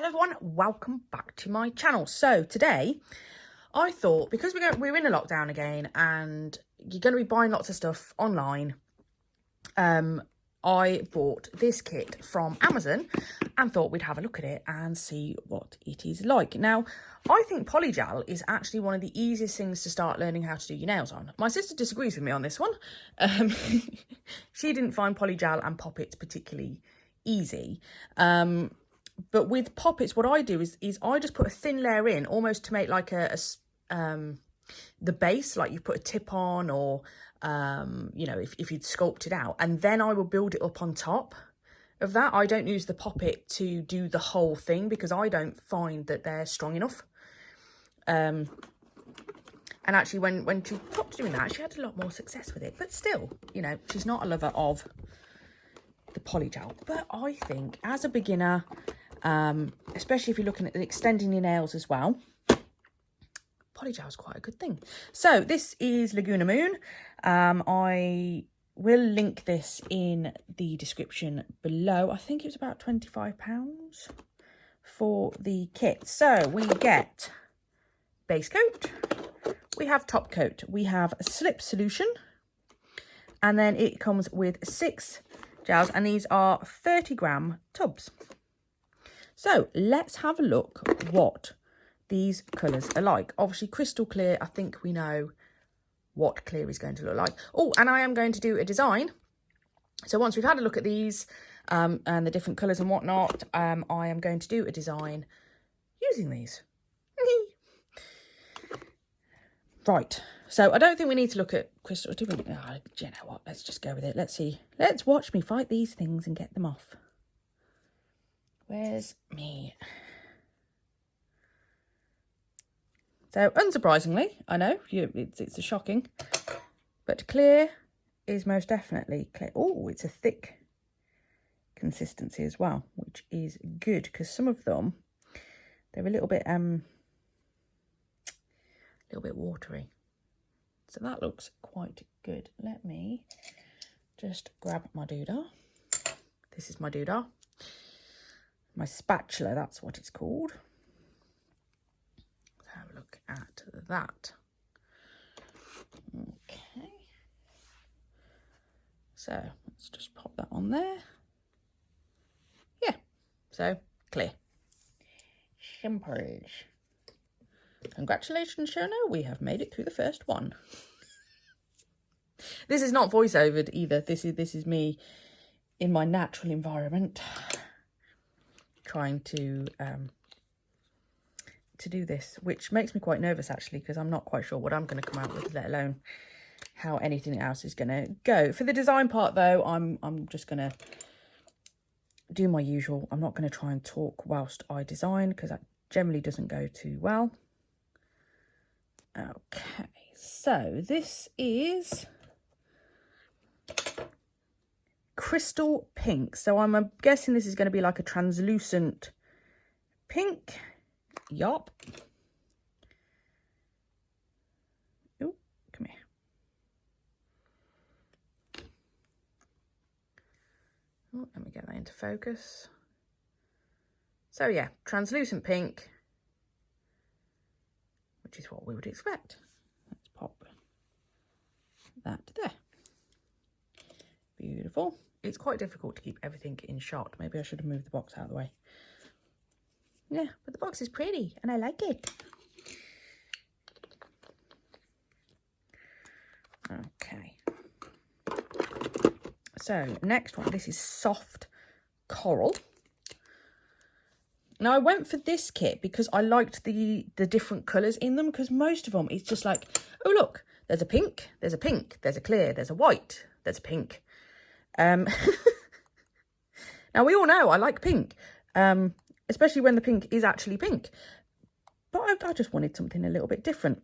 Hello everyone, welcome back to my channel. So today I thought, because we're in a lockdown again and you're going to be buying lots of stuff online, I bought this kit from Amazon and thought we'd have a look at it and see what it is like. Now, I think Polygel is actually one of the easiest things to start learning how to do your nails on. My sister disagrees with me on this one. She didn't find Polygel and Poppets particularly easy. But with Poppets, what I do is I just put a thin layer in, almost to make like the base, like you put a tip on, or you know, if you'd sculpt it out, and then I will build it up on top of that. I don't use the Poppet to do the whole thing because I don't find that they're strong enough. And actually, when she stopped doing that, she had a lot more success with it. But still, you know, she's not a lover of the Polygel. But I think as a beginner, especially if you're looking at extending your nails as well, Polygel is quite a good thing. So this is Laguna Moon. I will link this in the description below. I think it was about £25 for the kit. So we get base coat, we have top coat, we have a slip solution, and then it comes with 6 gels, and these are 30-gram tubs. So let's have a look what these colours are like. Obviously crystal clear, I think we know what clear is going to look like. Oh, and I am going to do a design. So once we've had a look at these and the different colours and whatnot, I am going to do a design using these. Right, so I don't think we need to look at crystal. Do we? Oh, you know what, let's just go with it. Let's see. Let's watch me fight these things and get them off. Where's me? So, unsurprisingly, I know, it's a shocking, but clear is most definitely clear. Oh, it's a thick consistency as well, which is good, because some of them, they're a little bit watery. So that looks quite good. Let me just grab my doodah. This is my doodah. My spatula, that's what it's called. Let's have a look at that. Okay. So let's just pop that on there. Yeah, so clear. Simple. Congratulations, Shona, we have made it through the first one. This is not voiceovered either. This is me in my natural environment, trying to do this, which makes me quite nervous actually, because I'm not quite sure what I'm going to come out with, let alone how anything else is going to go. For the design part though, I'm just going to do my usual. I'm not going to try and talk whilst I design, because that generally doesn't go too well. Okay, so this is crystal pink. So I'm guessing this is going to be like a translucent pink. Yup. Oh, come here. Oh, let me get that into focus. So yeah, translucent pink, which is what we would expect. Let's pop that there. Beautiful. It's quite difficult to keep everything in shot. Maybe I should have moved the box out of the way. Yeah, but the box is pretty and I like it. Okay. So next one, this is soft coral. Now I went for this kit because I liked the different colours in them, because most of them it's just like, oh look, there's a pink, there's a pink, there's a clear, there's a white, there's a pink. Now we all know I like pink, especially when the pink is actually pink, but I just wanted something a little bit different.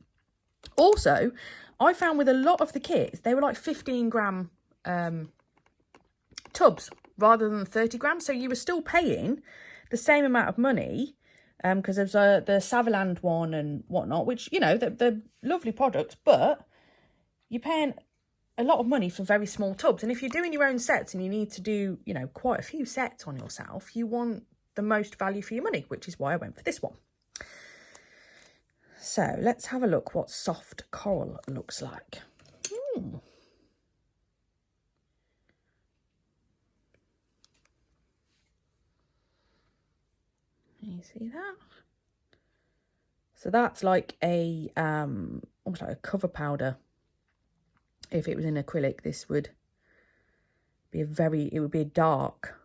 Also, I found with a lot of the kits, they were like 15-gram tubs rather than 30 grams, so you were still paying the same amount of money, because there's the Savaland one and whatnot, which, you know, they're lovely products, but you're paying a lot of money for very small tubs. And if you're doing your own sets and you need to do, you know, quite a few sets on yourself, you want the most value for your money, which is why I went for this one. So let's have a look what soft coral looks like. You see that? So that's like a almost like a cover powder. If it was in acrylic, this would be it would be a dark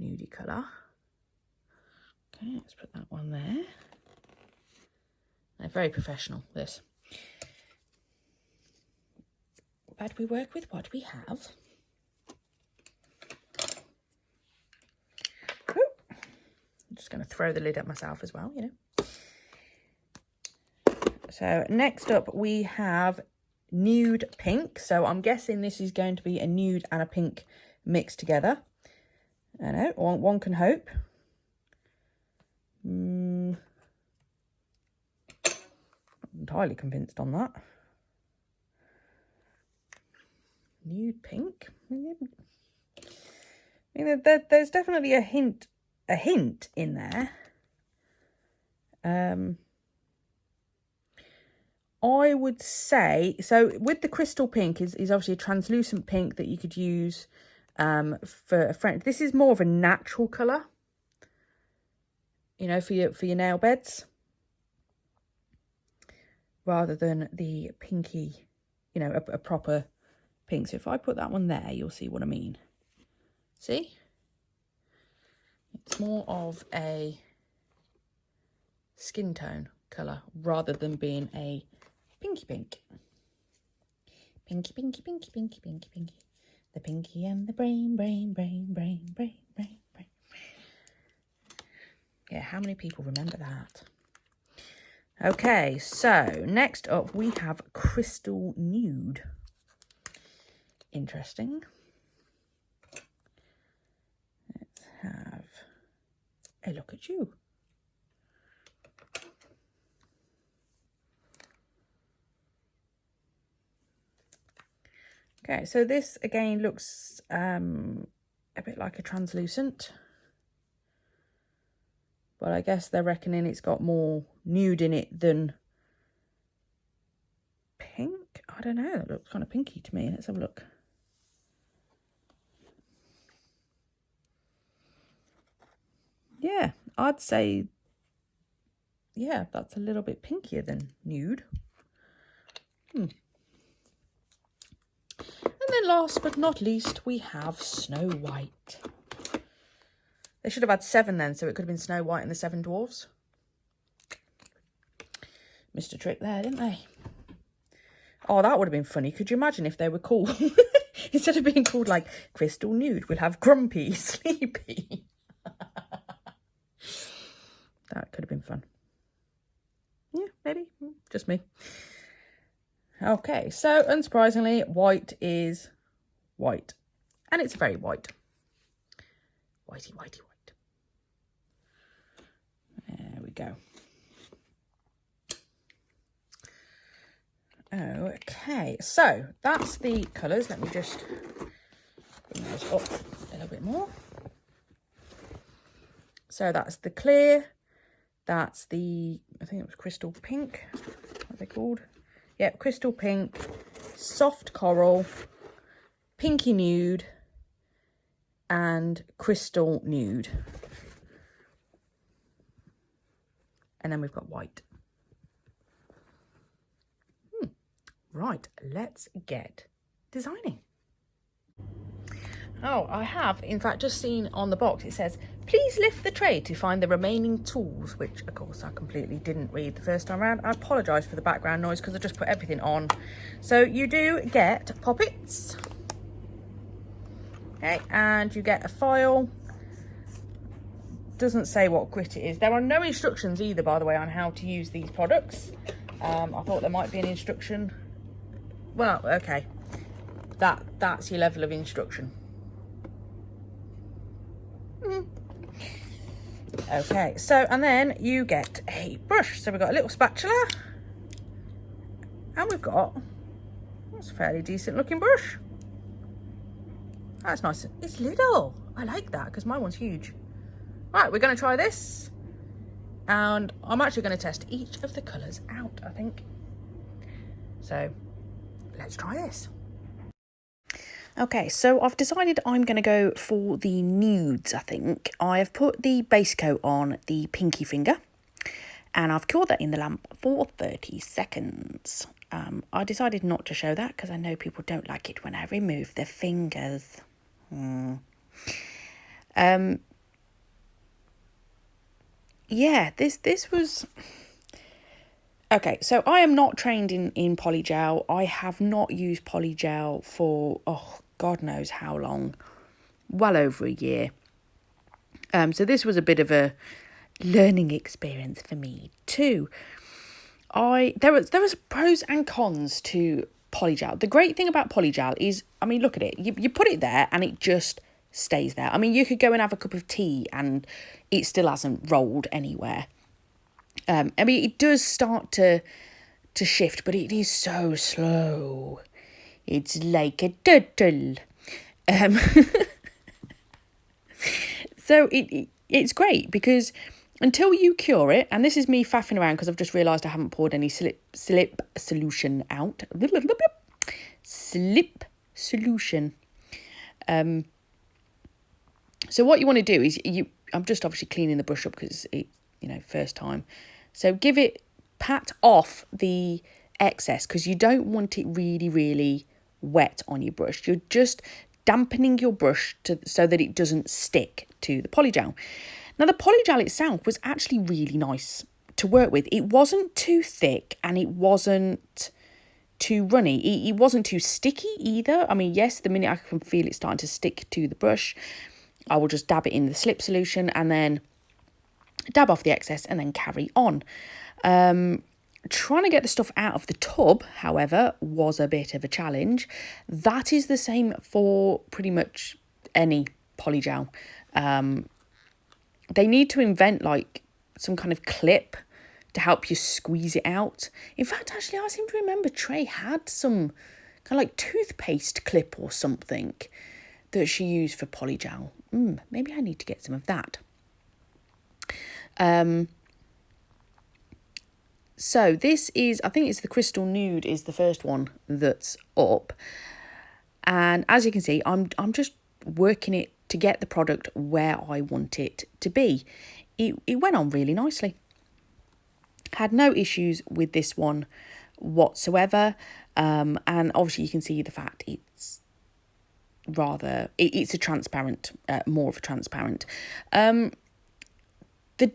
nudie colour. Okay, let's put that one there. They're very professional, this. What do we work with? What do we have? Oh, I'm just going to throw the lid at myself as well, you know. So next up we have nude pink. So I'm guessing this is going to be a nude and a pink mixed together. I know, one can hope. Not entirely convinced on that. Nude pink. I mean, there's definitely a hint in there. I would say, so with the crystal pink is obviously a translucent pink that you could use for a friend. This is more of a natural colour, you know, for your nail beds, rather than the pinky, you know, a proper pink. So if I put that one there, you'll see what I mean. See? It's more of a skin tone colour rather than being a pinky pink. Pinky, pinky, pinky, pinky, pinky, pinky. The pinky and the brain. Yeah, how many people remember that? Okay, so next up we have crystal nude. Interesting. Let's have a look at you. Okay, so this again looks a bit like a translucent, but I guess they're reckoning it's got more nude in it than pink. I don't know, it looks kind of pinky to me. Let's have a look. Yeah, I'd say, yeah, that's a little bit pinkier than nude. And then last but not least, we have Snow White. They should have had 7 then, so it could have been Snow White and the 7 Dwarfs. Missed a trick there, didn't they? Oh, that would have been funny. Could you imagine if they were called, instead of being called like Crystal Nude, we'll have Grumpy, Sleepy. That could have been fun. Yeah, maybe. Just me. Okay, so unsurprisingly, white is white. And it's very white. Whitey, whitey, white. There we go. Okay, so that's the colours. Let me just bring those up a little bit more. So that's the clear. That's the, I think it was crystal pink. What are they called? Yeah, crystal pink, soft coral, pinky nude, and crystal nude. And then we've got white. Right, let's get designing. Oh, I have, in fact, just seen on the box, it says, please lift the tray to find the remaining tools, which, of course, I completely didn't read the first time around. I apologise for the background noise because I just put everything on. So you do get poppets. Okay, and you get a file. Doesn't say what grit it is. There are no instructions either, by the way, on how to use these products. I thought there might be an instruction. Well, okay. That's your level of instruction. Okay, so, and then you get a brush. So we've got a little spatula. And we've got, that's a fairly decent looking brush. That's nice. It's little. I like that because my one's huge. Right, we're going to try this. And I'm actually going to test each of the colours out, I think. So let's try this. Okay, so I've decided I'm going to go for the nudes, I think. I have put the base coat on the pinky finger and I've cured that in the lamp for 30 seconds. I decided not to show that because I know people don't like it when I remove their fingers. Yeah, this was... Okay, so I am not trained in Polygel. I have not used Polygel for, oh, God knows how long. Well over a year. So this was a bit of a learning experience for me too. There was pros and cons to Polygel. The great thing about Polygel is, I mean, look at it. You put it there and it just stays there. I mean, you could go and have a cup of tea and it still hasn't rolled anywhere. I mean, it does start to shift, but it is so slow. It's like a turtle. So it's great because until you cure it, and this is me faffing around because I've just realised I haven't poured any slip solution out. Slip solution. So what you want to do is I'm just obviously cleaning the brush up because it, first time. So pat off the excess because you don't want it really, really wet on your brush. You're just dampening your brush so that it doesn't stick to the polygel. Now, the polygel itself was actually really nice to work with. It wasn't too thick and it wasn't too runny. It wasn't too sticky either. I mean, yes, the minute I can feel it starting to stick to the brush, I will just dab it in the slip solution and then dab off the excess and then carry on. Trying to get the stuff out of the tub, however, was a bit of a challenge. That is the same for pretty much any polygel. They need to invent like some kind of clip to help you squeeze it out. In fact, actually, I seem to remember Trey had some kind of like toothpaste clip or something that she used for polygel. Maybe I need to get some of that. So this is, I think it's the Crystal Nude is the first one that's up. And as you can see, I'm just working it to get the product where I want it to be. It went on really nicely. Had no issues with this one whatsoever. And obviously you can see the fact it's it's a transparent, more of a transparent. The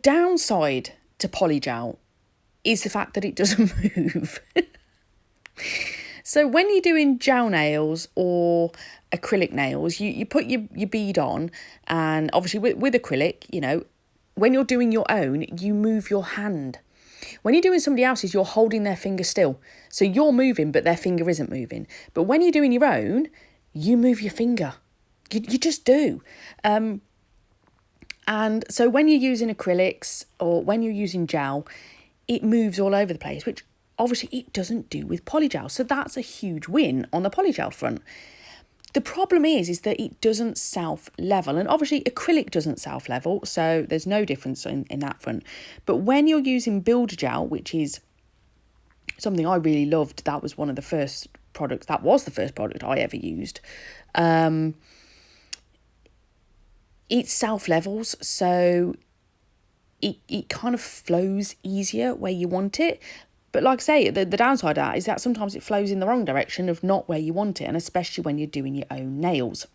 downside to Polygel is the fact that it doesn't move. So when you're doing gel nails or acrylic nails, you put your bead on, and obviously with acrylic, when you're doing your own, you move your hand. When you're doing somebody else's, you're holding their finger still. So you're moving, but their finger isn't moving. But when you're doing your own, you move your finger. You just do. And so when you're using acrylics or when you're using gel, it moves all over the place, which obviously it doesn't do with polygel. So that's a huge win on the polygel front. The problem is that it doesn't self-level. And obviously acrylic doesn't self-level, so there's no difference in that front. But when you're using Builder Gel, which is something I really loved, that was one of the first products, that was the first product I ever used. It self-levels, so it kind of flows easier where you want it. But like I say, the downside of that is that sometimes it flows in the wrong direction of not where you want it, and especially when you're doing your own nails.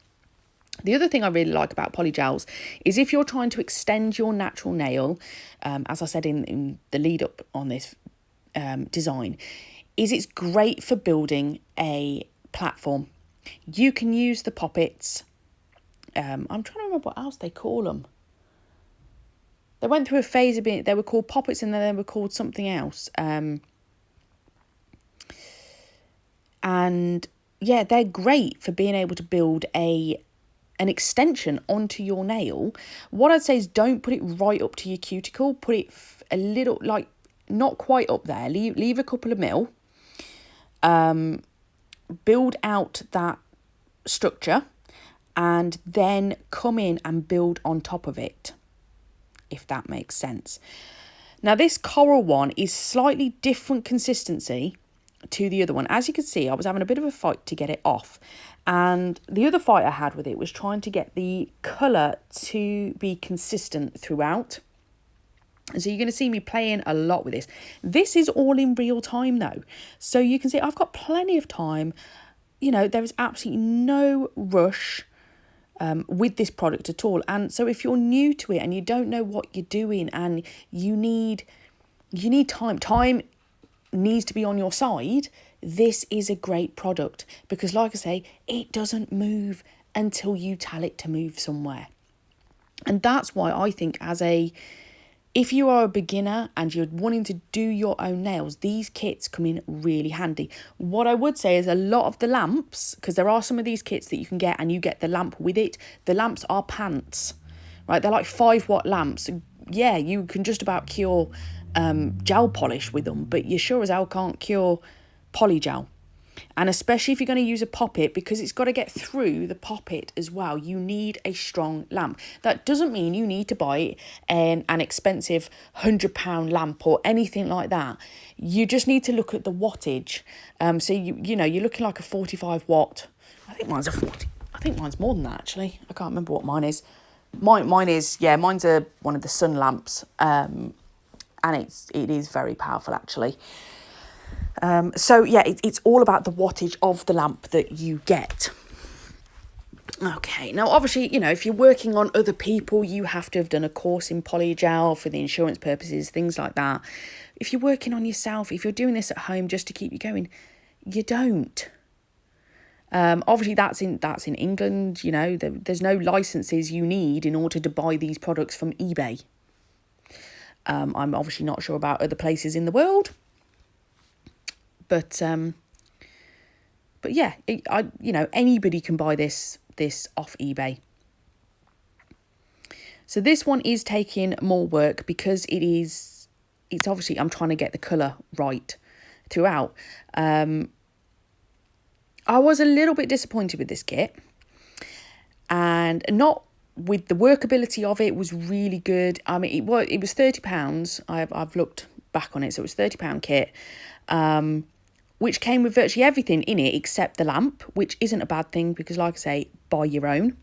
The other thing I really like about polygels is if you're trying to extend your natural nail, as I said in the lead up on this design, is it's great for building a platform. You can use the poppets. I'm trying to remember what else they call them. They went through a phase of being, they were called poppets and then they were called something else. And yeah, they're great for being able to build an extension onto your nail. What I'd say is don't put it right up to your cuticle. Put it a little, like, not quite up there. Leave a couple of mil. Build out that structure and then come in and build on top of it. if that makes sense. Now this coral one is slightly different consistency to the other one. As you can see, I was having a bit of a fight to get it off, and the other fight I had with it was trying to get the colour to be consistent throughout. And so you're going to see me playing a lot with this. This is all in real time though, so you can see I've got plenty of time. You know, there is absolutely no rush with this product at all. And so if you're new to it and you don't know what you're doing and you need time needs to be on your side, this is a great product, because like I say, it doesn't move until you tell it to move somewhere. And that's why I think if you are a beginner and you're wanting to do your own nails, these kits come in really handy. What I would say is a lot of the lamps, because there are some of these kits that you can get and you get the lamp with it. The lamps are pants, right? They're like 5-watt lamps. Yeah, you can just about cure gel polish with them, but you sure as hell can't cure polygel. And especially if you're going to use a poppet, because it's got to get through the poppet as well, you need a strong lamp. That doesn't mean you need to buy an expensive £100 lamp or anything like that. You just need to look at the wattage. So you know you're looking like a 45 watt. I think mine's a 40. I think mine's more than that actually. I can't remember what mine is. Mine is, yeah, mine's one of the sun lamps, and it is very powerful actually. So yeah, it's all about the wattage of the lamp that you get. Okay, now obviously, you know, if you're working on other people, you have to have done a course in polygel for the insurance purposes, things like that. If you're working on yourself, if you're doing this at home just to keep you going, you don't. Obviously that's in England, you know, there's no licenses you need in order to buy these products from eBay. I'm obviously not sure about other places in the world. But yeah, you know, anybody can buy this off eBay. So this one is taking more work because it's obviously I'm trying to get the colour right throughout. I was a little bit disappointed with this kit, and not with the workability of it. Was really good. I mean, it was £30. I've looked back on it, so it was £30 kit. Which came with virtually everything in it except the lamp, which isn't a bad thing because, like I say, buy your own.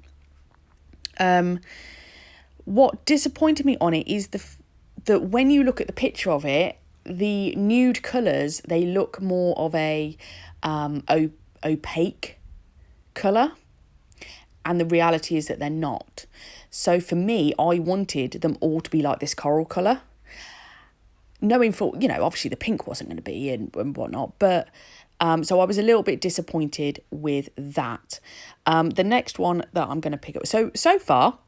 What disappointed me on it is that when you look at the picture of it, the nude colours, they look more of a opaque colour, and the reality is that they're not. So for me, I wanted them all to be like this coral colour. Knowing full, you know, obviously the pink wasn't going to be and whatnot, but so I was a little bit disappointed with that. The next one that I'm going to pick up, so far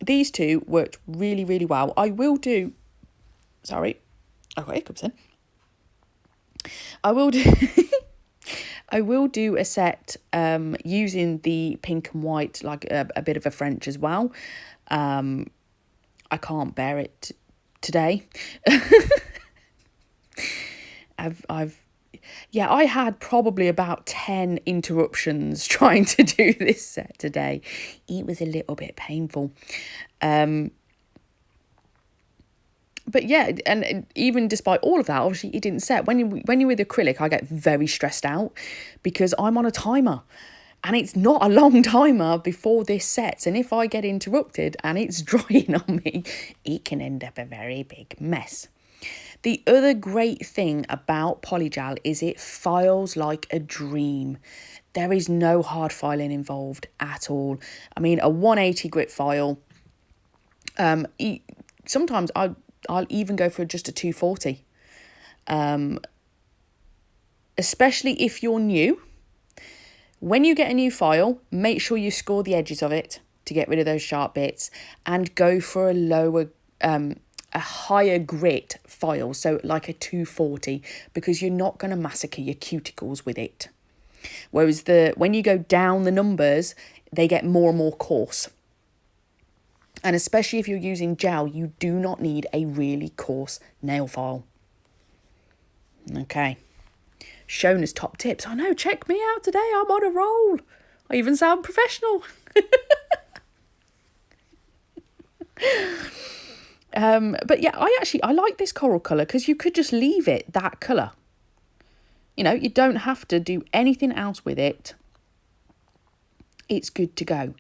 these two worked really, really well. I will do, sorry, I've got hiccups in. I will do a set using the pink and white, like a bit of a French as well. I can't bear it today. I had probably about 10 interruptions trying to do this set today. It was a little bit painful. But yeah, and even despite all of that, obviously it didn't set. When you're with acrylic, I get very stressed out because I'm on a timer. And it's not a long timer before this sets. And if I get interrupted and it's drying on me, it can end up a very big mess. The other great thing about Polygel is it files like a dream. There is no hard filing involved at all. I mean, a 180 grit file. Sometimes I'll even go for just a 240. Especially if you're new. When you get a new file, make sure you score the edges of it to get rid of those sharp bits, and go for a higher grit file, so like a 240, because you're not going to massacre your cuticles with it. Whereas when you go down the numbers, they get more and more coarse. And especially if you're using gel, you do not need a really coarse nail file. Okay. Shown as top tips. I know, check me out today. I'm on a roll. I even sound professional. But yeah, I like this coral colour because you could just leave it that colour. You know, you don't have to do anything else with it. It's good to go.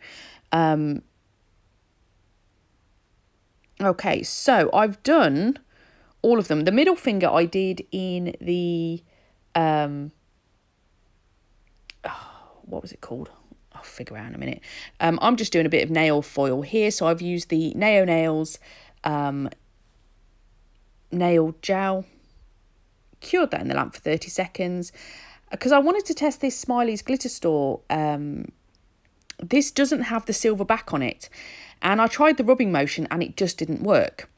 Okay, so I've done all of them. The middle finger I did in the, what was it called? I'll figure out in a minute. I'm just doing a bit of nail foil here. So I've used the Nails nail gel. Cured that in the lamp for 30 seconds. Because I wanted to test this Smilies glitter store. This doesn't have the silver back on it. And I tried the rubbing motion and it just didn't work.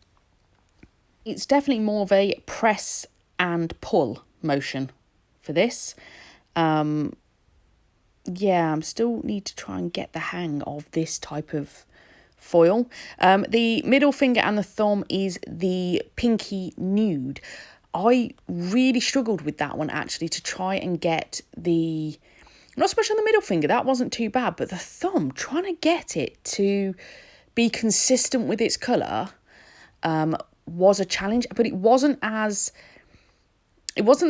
It's definitely more of a press and pull motion for this. Yeah, I still need to try and get the hang of this type of foil. The middle finger and the thumb is the pinky nude. I really struggled with that one actually to try and get the, not so much on the middle finger, that wasn't too bad, but the thumb, trying to get it to be consistent with its colour was a challenge, but it wasn't the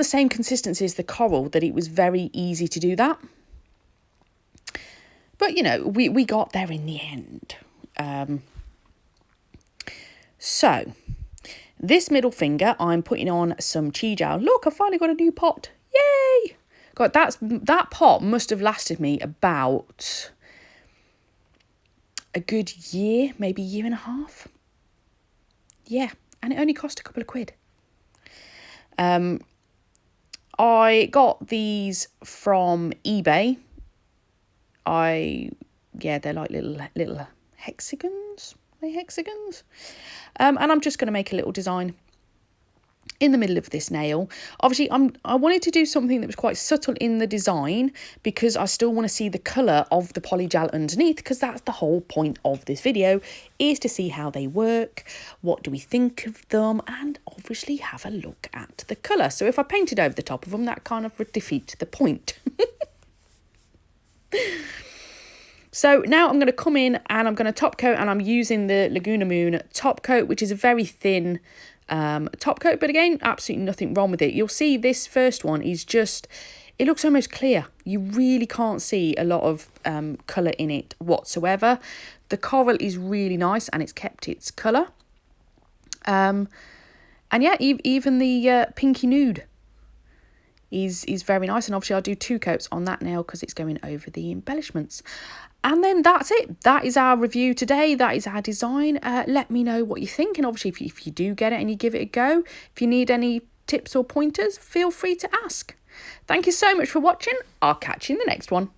same consistency as the coral, that it was very easy to do that. But, you know, we got there in the end. So, this middle finger, I'm putting on some Chi gel. Look, I finally got a new pot. Yay! God, that pot must have lasted me about a good year, maybe year and a half. Yeah, and it only cost a couple of quid. I got these from eBay. They're like little hexagons. Are they hexagons? And I'm just going to make a little design in the middle of this nail. Obviously, I wanted to do something that was quite subtle in the design because I still want to see the colour of the polygel underneath, because that's the whole point of this video, is to see how they work, what do we think of them, and obviously have a look at the colour. So if I painted over the top of them, that kind of would defeat the point. So now I'm going to come in and I'm going to top coat, and I'm using the Laguna Moon top coat, which is a very thin top coat, but again, absolutely nothing wrong with it. You'll see this first one is just, it looks almost clear. You really can't see a lot of colour in it whatsoever. The coral is really nice and it's kept its colour. And yeah, even the pinky nude is very nice, and obviously I'll do 2 coats on that nail because it's going over the embellishments. And then that's it. That is our review today. That is our design. Let me know what you think, and obviously if you do get it and you give it a go, if you need any tips or pointers, feel free to ask. Thank you so much for watching. I'll catch you in the next one.